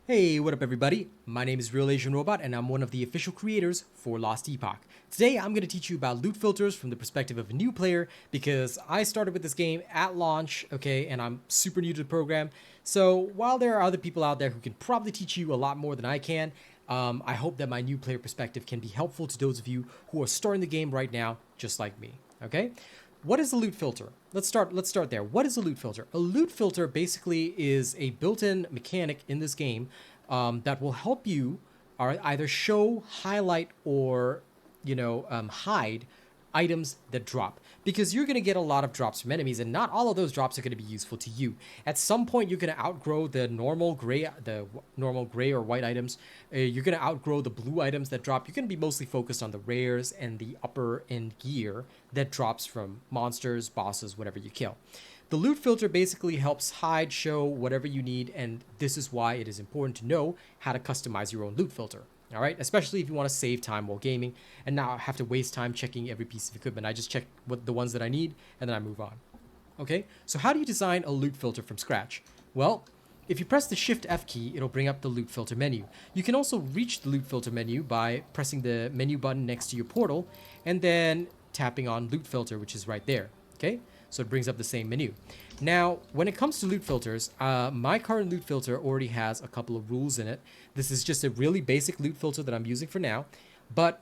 Hey, what up everybody? My name is RealAsianRobot and I'm one of the official creators for Last Epoch. Today I'm going to teach you about loot filters from the perspective of a new player because I started with this game at launch, okay, and I'm super new to the program. So while there are other people out there who can probably teach you a lot more than I can, I hope that my new player perspective can be helpful to those of you who are starting the game right now, just like me, okay? What is a loot filter? Let's start there. What is a loot filter? A loot filter basically is a built-in mechanic in this game that will help you either show, highlight, or hide items that drop, because you're going to get a lot of drops from enemies and not all of those drops are going to be useful to you. At some point you're going to outgrow the normal gray or white items. You're going to outgrow the blue items that drop. You're going to be mostly focused on the rares and the upper end gear that drops from monsters, bosses, whatever you kill. The loot filter basically helps hide, show whatever you need, and this is why it is important to know how to customize your own loot filter. All right, especially if you want to save time while gaming and not have to waste time checking every piece of equipment. I just check the ones that I need and then I move on. Okay, so how do you design a loot filter from scratch? Well, if you press the Shift F key, it'll bring up the loot filter menu. You can also reach the loot filter menu by pressing the menu button next to your portal and then tapping on loot filter, which is right there. Okay, so it brings up the same menu. Now, when it comes to loot filters, my current loot filter already has a couple of rules in it. This is just a really basic loot filter that I'm using for now. But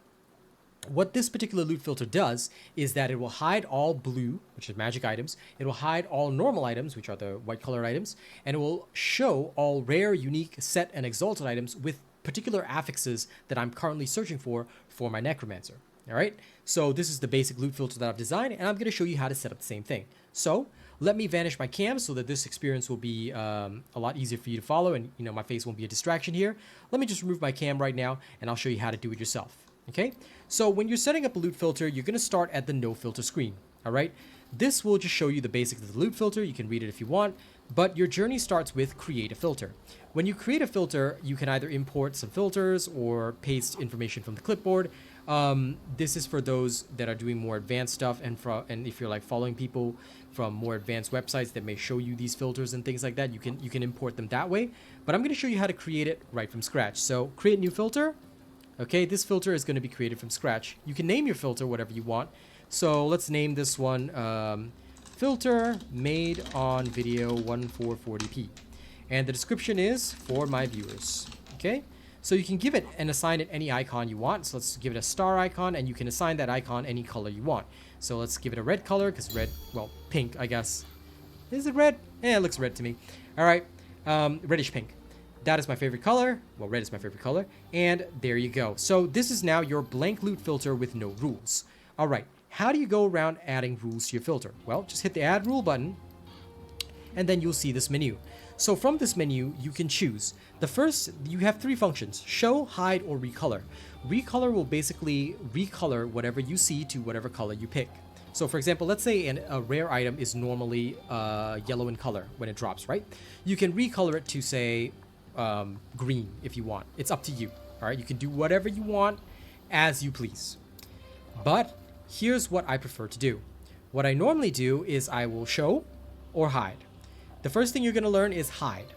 what this particular loot filter does is that it will hide all blue, which is magic items. It will hide all normal items, which are the white colored items. And it will show all rare, unique, set, and exalted items with particular affixes that I'm currently searching for my necromancer. All right, so this is the basic loot filter that I've designed, and I'm going to show you how to set up the same thing. So let me vanish my cam so that this experience will be a lot easier for you to follow, and my face won't be a distraction here. Let me just remove my cam right now, and I'll show you how to do it yourself. Okay, so when you're setting up a loot filter, you're going to start at the no filter screen. All right, this will just show you the basics of the loot filter. You can read it if you want, but your journey starts with create a filter. When you create a filter, you can either import some filters or paste information from the clipboard. This is for those that are doing more advanced stuff, and if you're like following people from more advanced websites that may show you these filters and things like that, you can import them that way. But I'm going to show you how to create it right from scratch. So create new filter. Okay, this filter is going to be created from scratch. You can name your filter whatever you want. So let's name this one filter made on video 1440p, and the description is for my viewers. Okay, so you can give it and assign it any icon you want. So let's give it a star icon, and you can assign that icon any color you want. So let's give it a red color, because red, well, pink, I guess. Is it red? Yeah, it looks red to me. All right, reddish pink. That is my favorite color. Well, red is my favorite color. And there you go. So this is now your blank loot filter with no rules. All right, how do you go around adding rules to your filter? Well, just hit the add rule button, and then you'll see this menu. So from this menu, you can choose. The first, you have three functions: show, hide, or recolor. Recolor will basically recolor whatever you see to whatever color you pick. So for example, let's say a rare item is normally yellow in color when it drops, right? You can recolor it to say green if you want. It's up to you. All right, you can do whatever you want as you please. But here's what I prefer to do. What I normally do is I will show or hide. The first thing you're going to learn is hide.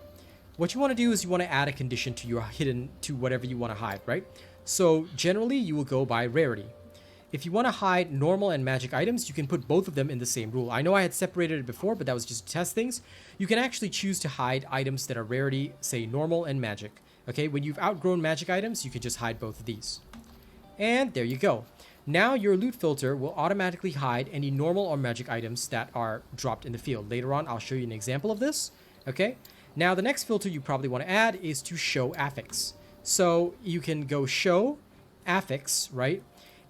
What you want to do is you want to add a condition to your hidden, to whatever you want to hide, right? So generally you will go by rarity. If you want to hide normal and magic items, you can put both of them in the same rule. I know I had separated it before, but that was just to test things. You can actually choose to hide items that are rarity, say normal and magic. Okay, when you've outgrown magic items, you can just hide both of these. And there you go. Now your loot filter will automatically hide any normal or magic items that are dropped in the field. Later on, I'll show you an example of this. Okay, now the next filter you probably want to add is to show affix. So you can go show affix, right?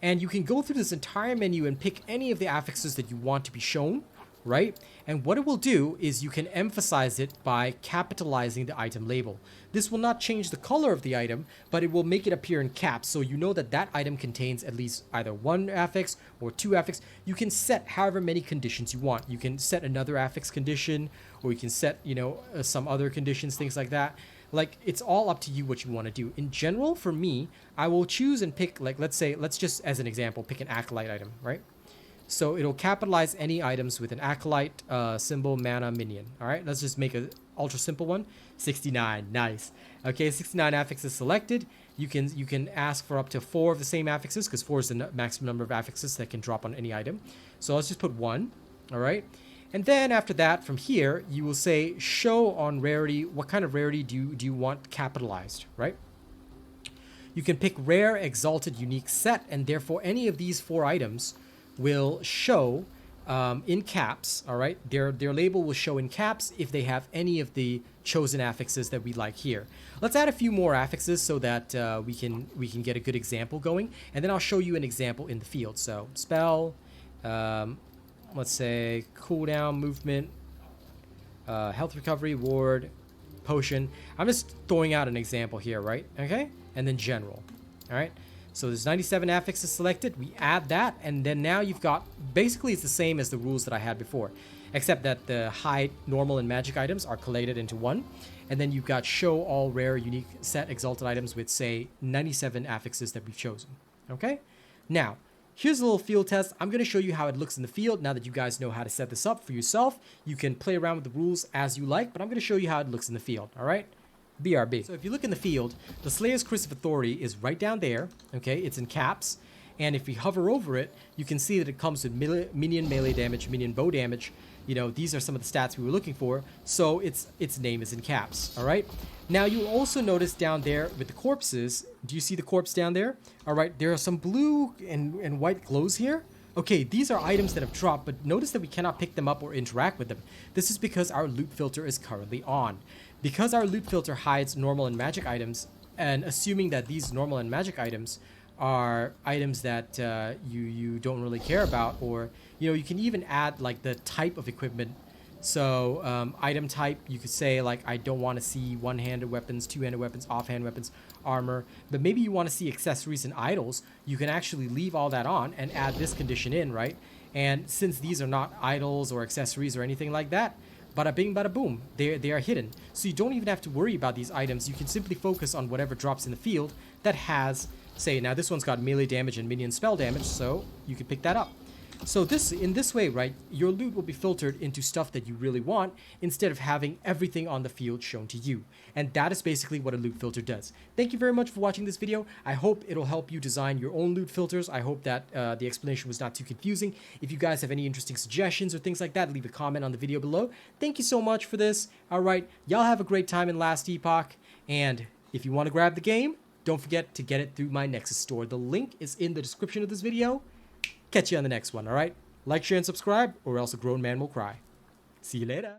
And you can go through this entire menu and pick any of the affixes that you want to be shown, right? And what it will do is you can emphasize it by capitalizing the item label. This will not change the color of the item, but it will make it appear in caps, so you know that that item contains at least either one affix or two affix. You can set however many conditions you want. You can set another affix condition, or you can set, some other conditions, things like that. Like, it's all up to you what you want to do. In general, for me, I will choose and pick, like, let's just, as an example, pick an acolyte item, right? So it'll capitalize any items with an acolyte symbol, mana, minion. All right, let's just make ultra simple one. 69, nice. Okay, 69 affixes selected. You can ask for up to 4 of the same affixes, because 4 is the maximum number of affixes that can drop on any item. So let's just put 1, all right? And then after that, from here, you will say show on rarity. What kind of rarity do you want capitalized, right? You can pick rare, exalted, unique, set, and therefore any of these 4 items will show in caps, all right? Their label will show in caps if they have any of the chosen affixes that we like here. Let's add a few more affixes so that we can get a good example going, and then I'll show you an example in the field. So spell, let's say cooldown, movement, health recovery, ward, potion. I'm just throwing out an example here, right? Okay, and then general, all right? So there's 97 affixes selected. We add that, and then now you've got, basically it's the same as the rules that I had before, except that the high, normal, and magic items are collated into one. And then you've got show all rare, unique, set, exalted items with, say, 97 affixes that we've chosen. Okay? Now, here's a little field test. I'm going to show you how it looks in the field. Now that you guys know how to set this up for yourself, you can play around with the rules as you like, but I'm going to show you how it looks in the field. All right? BRB. So if you look in the field, the Slayer's Curse of Authority is right down there. Okay, it's in caps. And if we hover over it, you can see that it comes with minion melee damage, minion bow damage. You know, these are some of the stats we were looking for. So its name is in caps. All right. Now you'll also notice down there with the corpses. Do you see the corpse down there? All right. There are some blue and white glows here. Okay, these are items that have dropped, but notice that we cannot pick them up or interact with them. This is because our loot filter is currently on. Because our loot filter hides normal and magic items, and assuming that these normal and magic items are items that you don't really care about, or you know, you can even add like the type of equipment. So item type, you could say like, I don't want to see one-handed weapons, two-handed weapons, offhand weapons, armor, but maybe you want to see accessories and idols. You can actually leave all that on and add this condition in, right? And since these are not idols or accessories or anything like that, bada bing, bada boom, they are hidden. So you don't even have to worry about these items. You can simply focus on whatever drops in the field that has, say, now this one's got melee damage and minion spell damage, so you can pick that up. So in this way, right, your loot will be filtered into stuff that you really want instead of having everything on the field shown to you. And that is basically what a loot filter does. Thank you very much for watching this video. I hope it'll help you design your own loot filters. I hope that the explanation was not too confusing. If you guys have any interesting suggestions or things like that, leave a comment on the video below. Thank you so much for this. All right, y'all have a great time in Last Epoch. And if you want to grab the game, don't forget to get it through my Nexus store. The link is in the description of this video. Catch you on the next one, all right? Like, share, and subscribe, or else a grown man will cry. See you later.